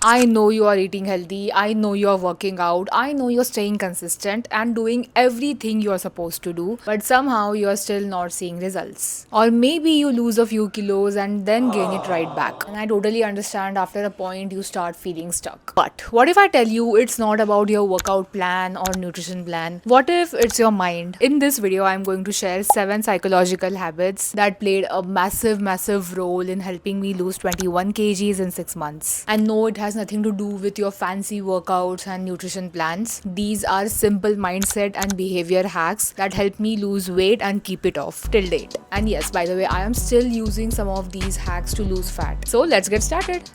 I know you are eating healthy, I know you are working out, I know you're staying consistent and doing everything you are supposed to do, but somehow you are still not seeing results. Or maybe you lose a few kilos and then gain it right back. And I totally understand after a point you start feeling stuck. But what if I tell you it's not about your workout plan or nutrition plan? What if it's your mind? In this video, I'm going to share 7 psychological habits that played a massive role in helping me lose 21 kgs in 6 months. And no, it has nothing to do with your fancy workouts and nutrition plans. These are simple mindset and behavior hacks that help me lose weight and keep it off till date. And yes, by the way, I am still using some of these hacks to lose fat. So let's get started.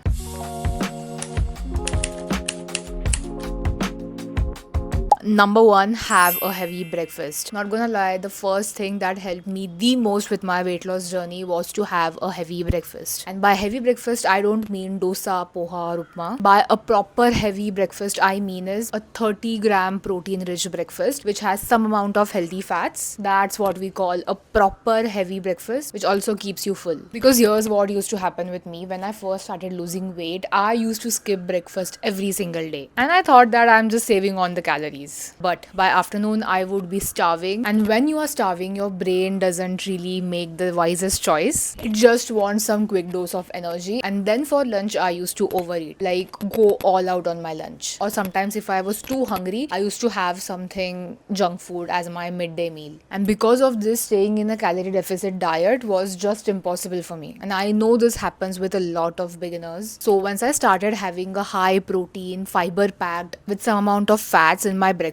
Number one, have a heavy breakfast. Not gonna lie, the first thing that helped me the most with my weight loss journey was to have a heavy breakfast. And by heavy breakfast, I don't mean dosa, poha, or upma. By a proper heavy breakfast, I mean is a 30-gram protein-rich breakfast, which has some amount of healthy fats. That's what we call a proper heavy breakfast, which also keeps you full. Because here's what used to happen with me when I first started losing weight. I used to skip breakfast every single day, and I thought that I'm just saving on the calories. But by afternoon, I would be starving. And when you are starving, your brain doesn't really make the wisest choice. It just wants some quick dose of energy. And then for lunch, I used to overeat, like go all out on my lunch. Or sometimes, if I was too hungry, I used to have something junk food as my midday meal. And because of this, staying in a calorie deficit diet was just impossible for me. And I know this happens with a lot of beginners. So once I started having a high protein, fiber packed with some amount of fats in my breakfast,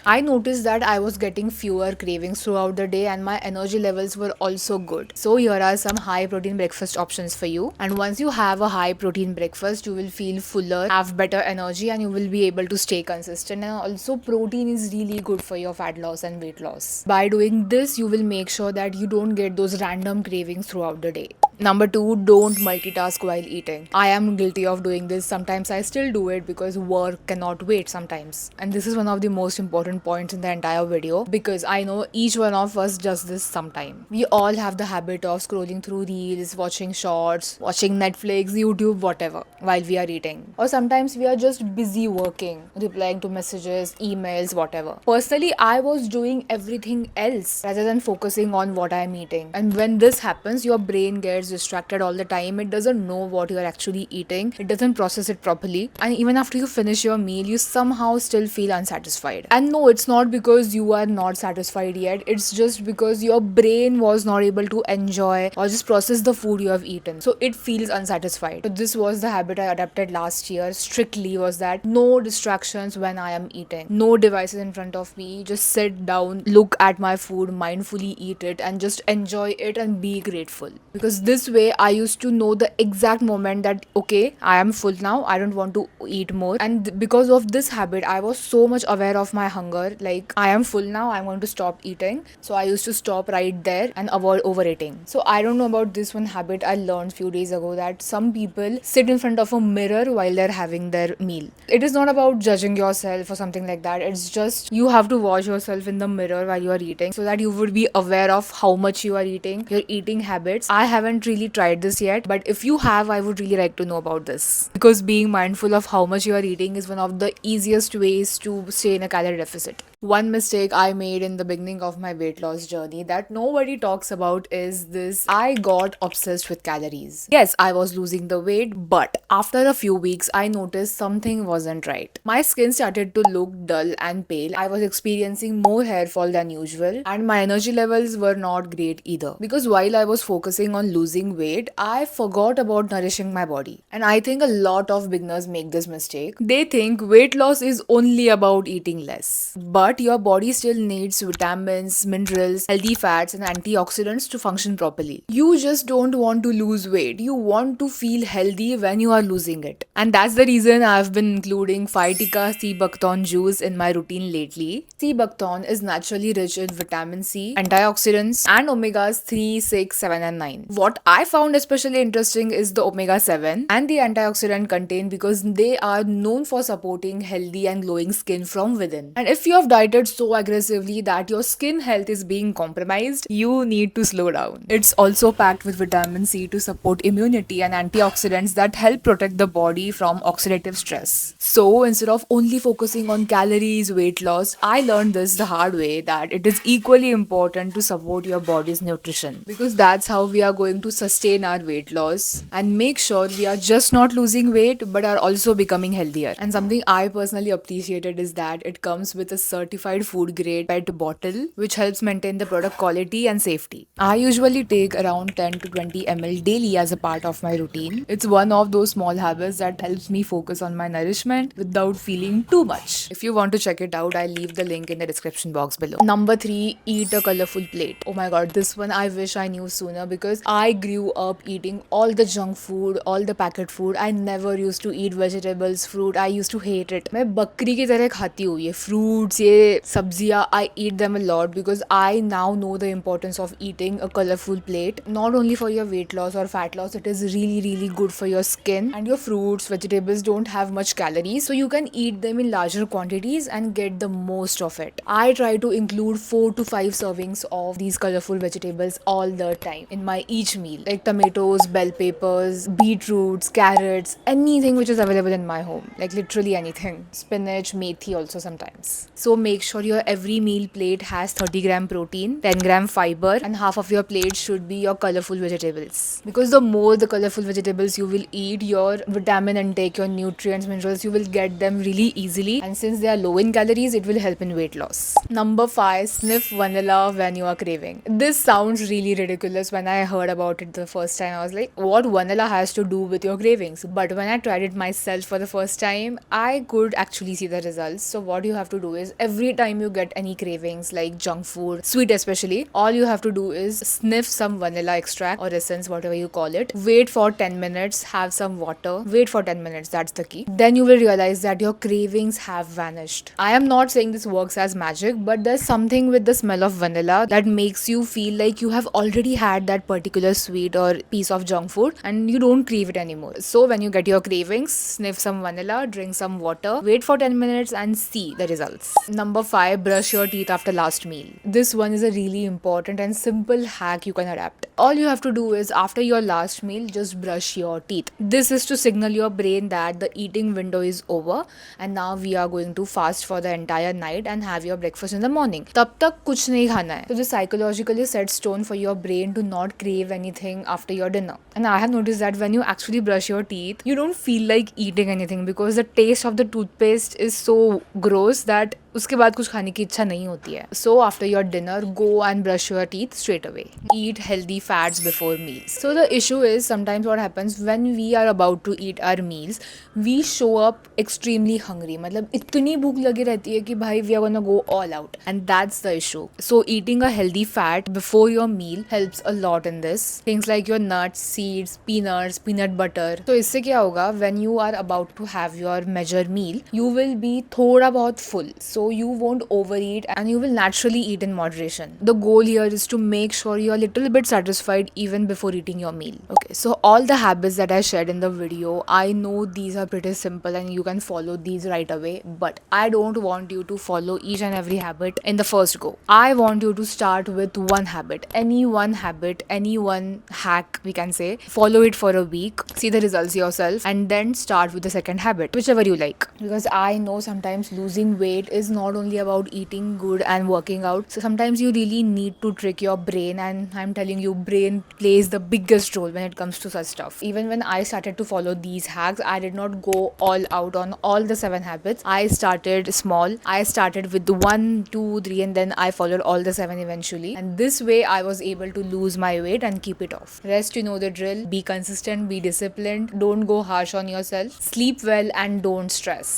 I noticed that I was getting fewer cravings throughout the day and my energy levels were also good. So here are some high protein breakfast options for you. And once you have a high protein breakfast, you will feel fuller, have better energy, and you will be able to stay consistent. And also protein is really good for your fat loss and weight loss. By doing this, you will make sure that you don't get those random cravings throughout the day. Number two, don't multitask while eating. I am guilty of doing this. Sometimes I still do it because work cannot wait sometimes. And this is one of the most important points in the entire video because I know each one of us does this sometime. We all have the habit of scrolling through reels, watching shorts, watching Netflix, YouTube, whatever, while we are eating. Or sometimes we are just busy working, replying to messages, emails, whatever. Personally, I was doing everything else rather than focusing on what I am eating. And when this happens, your brain gets distracted all the time. It doesn't know what you are actually eating. It doesn't process it properly. And even after you finish your meal, you somehow still feel unsatisfied. And no, it's not because you are not satisfied yet. It's just because your brain was not able to enjoy or just process the food you have eaten. So it feels unsatisfied. So this was the habit I adopted last year strictly, was that no distractions when I am eating. No devices in front of me. Just sit down, look at my food, mindfully eat it and just enjoy it and be grateful. Because this way I used to know the exact moment that okay, I am full now, I don't want to eat more. And because of this habit, I was so much aware of my hunger, like I am full now, I'm going to stop eating. So I used to stop right there and avoid overeating. So I don't know about this one habit I learned few days ago, that some people sit in front of a mirror while they're having their meal. It is not about judging yourself or something like that. It's just you have to watch yourself in the mirror while you are eating so that you would be aware of how much you are eating, your eating habits. I haven't really tried this yet, but if you have, I would really like to know about this. Because being mindful of how much you are eating is one of the easiest ways to stay in a calorie deficit. One mistake I made in the beginning of my weight loss journey that nobody talks about is this: I got obsessed with calories. Yes, I was losing the weight, but after a few weeks, I noticed something wasn't right. My skin started to look dull and pale. I was experiencing more hair fall than usual, and my energy levels were not great either. Because while I was focusing on losing weight, I forgot about nourishing my body. And I think a lot of beginners make this mistake. They think weight loss is only about eating less. But your body still needs vitamins, minerals, healthy fats, and antioxidants to function properly. You just don't want to lose weight. You want to feel healthy when you are losing it. And that's the reason I've been including Phytica sea buckthorn juice in my routine lately. Sea buckthorn is naturally rich in vitamin C, antioxidants, and omegas 3, 6, 7, and 9. What I found especially interesting is the omega 7 and the antioxidant content because they are known for supporting healthy and glowing skin from within. And if you have dieted so aggressively that your skin health is being compromised, you need to slow down. It's also packed with vitamin C to support immunity and antioxidants that help protect the body from oxidative stress. So instead of only focusing on calories, weight loss, I learned this the hard way that it is equally important to support your body's nutrition, because that's how we are going to sustain our weight loss and make sure we are just not losing weight but are also becoming healthier. And something I personally appreciated is that it comes with a certified food grade PET bottle, which helps maintain the product quality and safety. I usually take around 10 to 20 ml daily as a part of my routine. It's one of those small habits that helps me focus on my nourishment without feeling too much. If you want to check it out, I'll leave the link in the description box below. Number 3, eat a colorful plate. Oh my god, this one I wish I knew sooner, because I grew up eating all the junk food, all the packet food. I never used to eat vegetables, fruit. I used to hate it. मैं बकरी की तरह खाती हूँ ये fruits, ये सब्जियाँ. I eat them a lot because I now know the importance of eating a colorful plate. Not only for your weight loss or fat loss, it is really good for your skin. And your fruits, vegetables don't have much calories, so you can eat them in larger quantities and get the most of it. I try to include 4 to 5 servings of these colorful vegetables all the time in my each meal, like tomatoes, bell peppers, beetroots, carrots, anything which is available in my home, like literally anything. Spinach, methi also sometimes. So make sure your every meal plate has 30-gram protein, 10-gram fiber, and half of your plate should be your colorful vegetables. Because the more the colorful vegetables you will eat, your vitamin intake, your nutrients, minerals, you will get them really easily. And since they are low in calories, it will help in weight loss. Number 5, sniff vanilla when you are craving. This sounds really ridiculous. When I heard about it the first time, I was like, what vanilla has to do with your cravings? But when I tried it myself for the first time, I could actually see the results. So what you have to do is, every time you get any cravings like junk food, sweet especially, all you have to do is sniff some vanilla extract or essence, whatever you call it. Wait for 10 minutes, have some water, wait for 10 minutes, that's the key. Then you will realize that your cravings have vanished. I am not saying this works as magic, but there's something with the smell of vanilla that makes you feel like you have already had that particular sweet or piece of junk food and you don't crave it anymore. So when you get your cravings, sniff some vanilla, drink some water, wait for 10 minutes and see the results. Number 5, brush your teeth after last meal. This one is a really important and simple hack you can adapt. All you have to do is, after your last meal, just brush your teeth. This is to signal your brain that the eating window is over and now we are going to fast for the entire night and have your breakfast in the morning. तब तक कुछ नहीं खाना है. So this psychologically sets tone for your brain to not crave anything after your dinner. And I have noticed that when you actually brush your teeth, you don't feel like eating anything because the taste of the toothpaste is so gross that उसके बाद कुछ खाने की इच्छा नहीं होती है. So after your dinner, go and brush your teeth straight away. Eat healthy fats before meals. So the issue is, sometimes what happens when we are about to eat our meals, we show up extremely hungry. मतलब इतनी भूख लगी रहती है कि भाई we are gonna go all out, and that's the issue. So eating a healthy fat before your meal helps a lot in this. Things like your nuts, seeds, peanuts, peanut butter. So इससे क्या होगा, when you are about to have your major meal, you will be थोड़ा बहुत full. So you won't overeat and you will naturally eat in moderation. The goal here is to make sure you're a little bit satisfied even before eating your meal. Okay, so all the habits that I shared in the video, I know these are pretty simple and you can follow these right away, but I don't want you to follow each and every habit in the first go. I want you to start with one habit, any one hack we can say. Follow it for a week, see the results yourself, and then start with the second habit, whichever you like. Because I know sometimes losing weight is not only about eating good and working out. So sometimes you really need to trick your brain, and I'm telling you, brain plays the biggest role when it comes to such stuff. Even when I started to follow these hacks, I did not go all out on all the 7 habits. I started small. I started with 1, 2, 3, and then I followed all the 7 eventually. And this way I was able to lose my weight and keep it off. Rest, you know the drill. Be consistent, be disciplined, don't go harsh on yourself, sleep well, and don't stress.